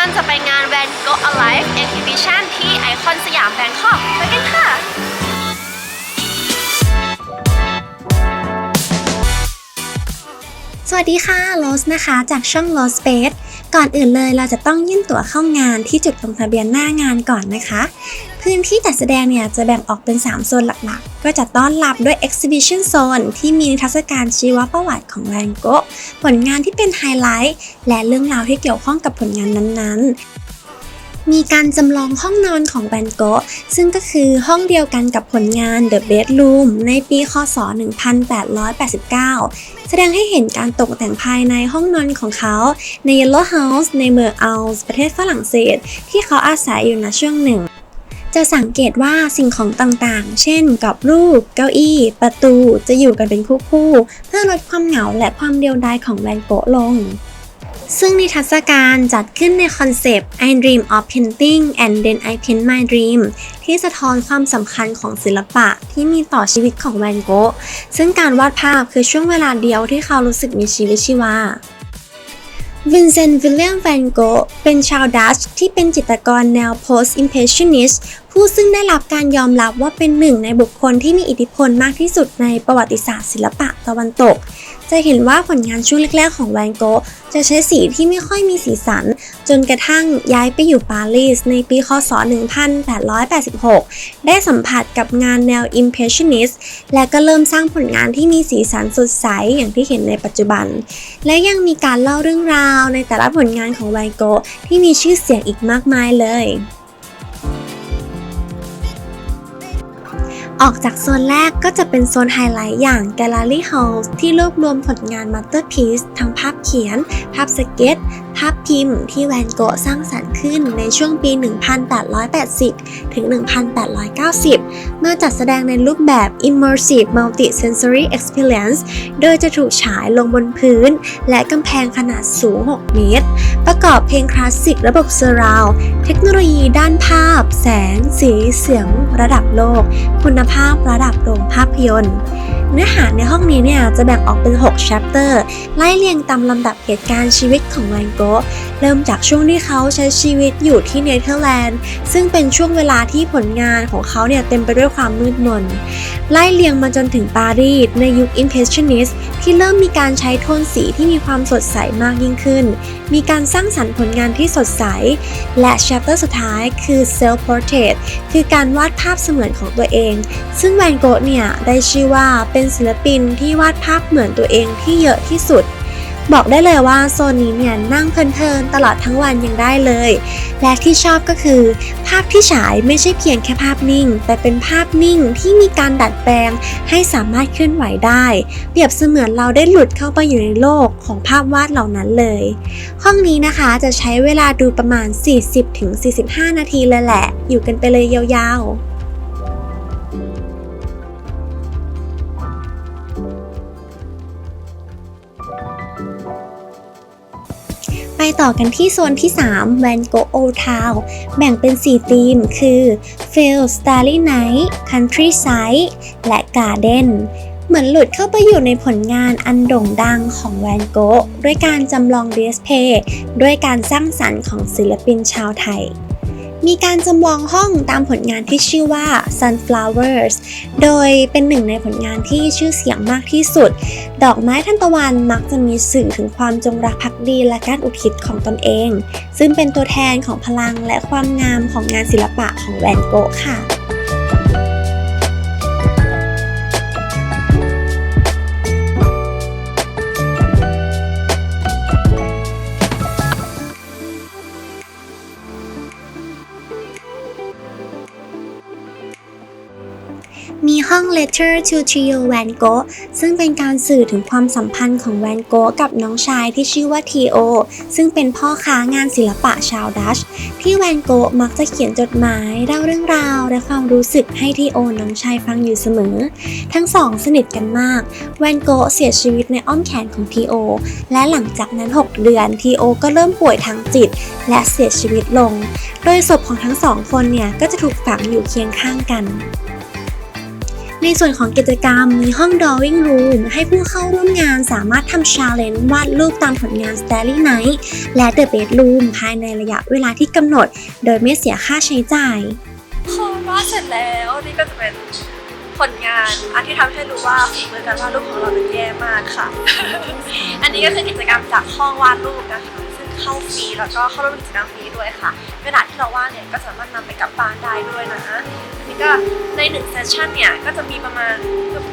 ลังจะไปงาน Van Gogh Alive Exhibition ที่ไอคอนสยามแบงคอกไปกันค่ะสวัสดีค่ะโรสนะคะจากช่อง Rose Space ก่อนอื่นเลยเราจะต้องยื่นตั๋วเข้างานที่จุดลงทะเบียนหน้างานก่อนนะคะพื้นที่จัดแสดงเนี่ยจะแบ่งออกเป็น3โซนหลักๆก็จะต้อนรับด้วย Exhibition Zone ที่มีนิทรรศการชีวประวัติของแวนโกะผลงานที่เป็นไฮไลท์และเรื่องราวที่เกี่ยวข้องกับผลงานนั้นๆมีการจำลองห้องนอนของแวนโกะซึ่งก็คือห้องเดียวกันกับผลงาน The Bedroom ในปีค.ศ. 1889 แสดงให้เห็นการตกแต่งภายในห้องนอนของเขาใน Yellow House ในเมืองอัลส์ประเทศฝรั่งเศสที่เขาอาศัยอยู่ณช่วงหนึ่งจะสังเกตว่าสิ่งของต่างๆเช่นกรอบรูปเก้าอี้ประตูจะอยู่กันเป็นคู่ๆเพื่อลดความเหงาและความเดียวดายของแวนโกะลงซึ่งนิทรรศการจัดขึ้นในคอนเซปต์ I dream of painting and then I paint my dream ที่สะท้อนความสำคัญของศิลปะที่มีต่อชีวิตของแวนโกะซึ่งการวาดภาพคือช่วงเวลาเดียวที่เขารู้สึกมีชีวิตชีวาวินเซนต์ วิลเลียม แวนโกะเป็นชาวดัตช์ที่เป็นจิตรกรแนว Post-Impressionist ผู้ซึ่งได้รับการยอมรับว่าเป็นหนึ่งในบุคคลที่มีอิทธิพลมากที่สุดในประวัติศาสตร์ศิลปะตะวันตกจะเห็นว่าผลงานช่วงแรกๆของแวนโกะจะใช้สีที่ไม่ค่อยมีสีสันจนกระทั่งย้ายไปอยู่ปารีสในปีค.ศ. 1886 ได้สัมผัสกับงานแนว Impressionist และก็เริ่มสร้างผลงานที่มีสีสันสดใสอย่างที่เห็นในปัจจุบันและยังมีการเล่าเรื่องราวในแต่ละผลงานของแวนโกะที่มีชื่อเสียงอีกมากมายเลยออกจากโซนแรกก็จะเป็นโซนไฮไลท์อย่าง Gallery House ที่รวบรวมผลงาน Masterpiece ทั้งภาพเขียนภาพสเก็ตภาพพิมพ์ที่แวนโกะสร้างสรรค์ขึ้นในช่วงปี 1880 ถึง 1890 มาจัดแสดงในรูปแบบ Immersive Multi-Sensory Experience โดยจะถูกฉายลงบนพื้นและกำแพงขนาดสูง 6 เมตร ประกอบเพลงคลาสสิกระบบ Surround เทคโนโลยีด้านภาพ แสง สีเสียงระดับโลกคุณภาพระดับโรงภาพยนตร์เนื้อหาในห้องนี้เนี่ยจะแบ่งออกเป็น6 chapter ไล่เรียงตามลำดับเหตุการณ์ชีวิตของแวนโกะเริ่มจากช่วงที่เขาใช้ชีวิตอยู่ที่เนเธอร์แลนด์ซึ่งเป็นช่วงเวลาที่ผลงานของเขาเนี่ยเต็มไปด้วยความมืดมนไล่เรียงมาจนถึงปารีสในยุค Impressionist ที่เริ่มมีการใช้โทนสีที่มีความสดใสมากยิ่งขึ้นมีการสร้างสรรค์ผลงานที่สดใสและ chapter สุดท้ายคือ Self Portrait คือการวาดภาพเสมือนของตัวเองซึ่งแวนโกะเนี่ยได้ชื่อว่าเป็นศิลปินที่วาดภาพเหมือนตัวเองที่เยอะที่สุดบอกได้เลยว่าโซนนี้เนี่ยนั่งเพลินๆตลอดทั้งวันยังได้เลยและที่ชอบก็คือภาพที่ฉายไม่ใช่เพียงแค่ภาพนิ่งแต่เป็นภาพนิ่งที่มีการดัดแปลงให้สามารถเคลื่อนไหวได้เปรียบเสมือนเราได้หลุดเข้าไปอยู่ในโลกของภาพวาดเหล่านั้นเลยห้องนี้นะคะจะใช้เวลาดูประมาณ 40-45 นาทีเลยแหละอยู่กันไปเลยยาวๆไปต่อกันที่โซนที่3 Van Gogh Old Town แบ่งเป็น4ธีมคือ Field Starry Night Countryside และ Garden เหมือนหลุดเข้าไปอยู่ในผลงานอันโด่งดังของแวนโกะด้วยการจำลองดิสเพลย์ด้วยการสร้างสรรค์ของศิลปินชาวไทยมีการจำลองห้องตามผลงานที่ชื่อว่า Sunflowers โดยเป็นหนึ่งในผลงานที่ชื่อเสียงมากที่สุดดอกไม้ทานตะวันมักจะมีสื่อถึงความจงรักภักดีและการอุทิศของตนเองซึ่งเป็นตัวแทนของพลังและความงามของงานศิลปะของแวนโกะค่ะมีห้อง Letter to Theo Van Gogh ซึ่งเป็นการสื่อถึงความสัมพันธ์ของแวนโกะกับน้องชายที่ชื่อว่าทีโอซึ่งเป็นพ่อค้างานศิลปะชาวดัตช์ที่แวนโกะมักจะเขียนจดหมายเล่าเรื่องราวและความรู้สึกให้ทีโอน้องชายฟังอยู่เสมอทั้งสองสนิทกันมากแวนโกะเสียชีวิตในอ้อมแขนของทีโอและหลังจากนั้น6 เดือนทีโอก็เริ่มป่วยทางจิตและเสียชีวิตลงโดยศพของทั้งสองคนเนี่ยก็จะถูกฝังอยู่เคียงข้างกัน ในส่วนของกิจกรรมมีห้อง Drawing Room ให้ผู้เข้าร่วมงานสามารถทำ Challenge วาดรูปตามผลงาน Starry Night และ The Bedroom ภายในระยะเวลาที่กำหนด โดยไม่เสียค่าใช้จ่าย พอวาดเสร็จแล้วนี่ก็จะเป็นผลงานอันที่ทำให้รู้ว่าฝีมือการวาดรูปของเราเป็นแย่มากค่ะ อันนี้ก็คือกิจกรรมจากห้องวาดรูปนะคะซึ่งเข้าฟรีแล้วก็เข้าร่วมกิจกรรมฟรีด้วยค่ะกระดาษที่เราวาดเนี่ยก็สามารถนำไปกลับบ้านได้ด้วยนะอันนี้ก็ใน1เซสชันเนี่ยก็จะมีประมาณ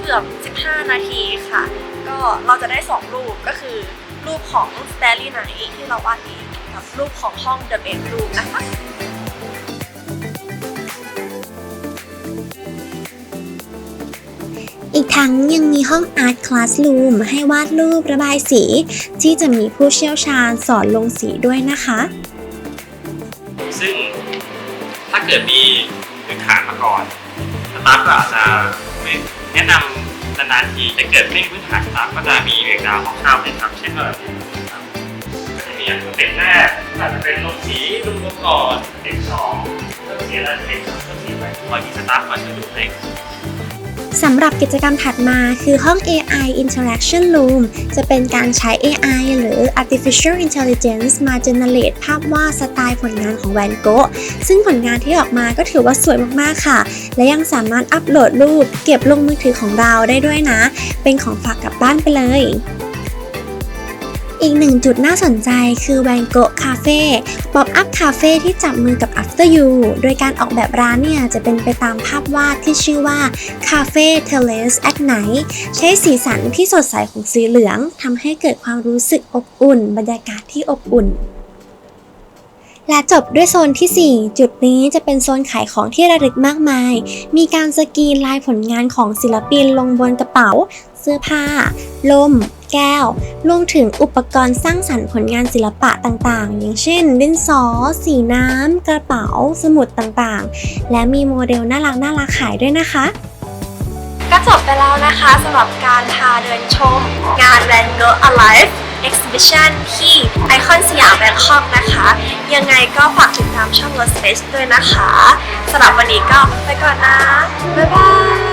เกือบ15 นาทีค่ะก็เราจะได้2รูปก็คือรูปของ Starry Night ที่เราวาดเองกับรูปของห้อง The Bedroom นะคะ อีกทั้งยังมีห้อง Art Classroom ให้วาดรูประบายสีที่จะมีผู้เชี่ยวชาญสอนลงสีด้วยนะคะ ซึ่งถ้าเกิดมีพื้นฐานมาก่อนสตาฟก็อาจจะไม่แนะนำนานๆทีถ้าเกิดไม่มีพื้นฐานสตาฟก็จะมีเรียกดาวคร่าวๆให้ทำเช่นแบบนี้ครับก็จะมีอย่างสเต็ปแรกอาจจะเป็นลงสีดูก่อนสเต็ป2เริ่มสีแล้วสเต็ป3เริ่มสีไปคอยที่สตาฟก่อนจะดูให้ สำหรับกิจกรรมถัดมาคือห้อง AI Interaction Room จะเป็นการใช้ AI หรือ Artificial Intelligence มา generate ภาพวาดสไตล์ผลงานของแวนโกะซึ่งผลงานที่ออกมาก็ถือว่าสวยมากๆค่ะ และยังสามารถอัปโหลดรูปเก็บลงมือถือของเราได้ด้วยนะ เป็นของฝากกลับบ้านไปเลย อีกหนึ่งจุดน่าสนใจคือแวนโกะคาเฟ่ป๊อปอัพคาเฟ่ที่จับมือกับ After You โดยการออกแบบร้านเนี่ยจะเป็นไปตามภาพวาดที่ชื่อว่า Cafe Terrace at Night ใช้สีสันที่สดใสของสีเหลืองทำให้เกิดความรู้สึกอบอุ่นบรรยากาศที่อบอุ่น และจบด้วยโซนที่ 4 จุดนี้จะเป็นโซนขายของที่ระลึกมากมาย มีการสกรีนลายผลงานของศิลปินลงบนกระเป๋า เสื้อผ้า ล่ม แก้ว รวมถึงอุปกรณ์สร้างสรรค์ผลงานศิลปะต่างๆ อย่างเช่น ดินสอ สีน้ำ กระเป๋า สมุดต่างๆ และมีโมเดลน่ารักขายด้วยนะคะ ก็จบไปแล้วนะคะสำหรับการพาเดินชมงาน Van Gogh Alive Exhibition ที่ไอคอนสยามแบงคอกนะคะ ยังไงก็ฝากติดตามช่อง Lost Space ด้วยนะคะสำหรับวันนี้ก็ไปก่อนนะ บ๊ายบาย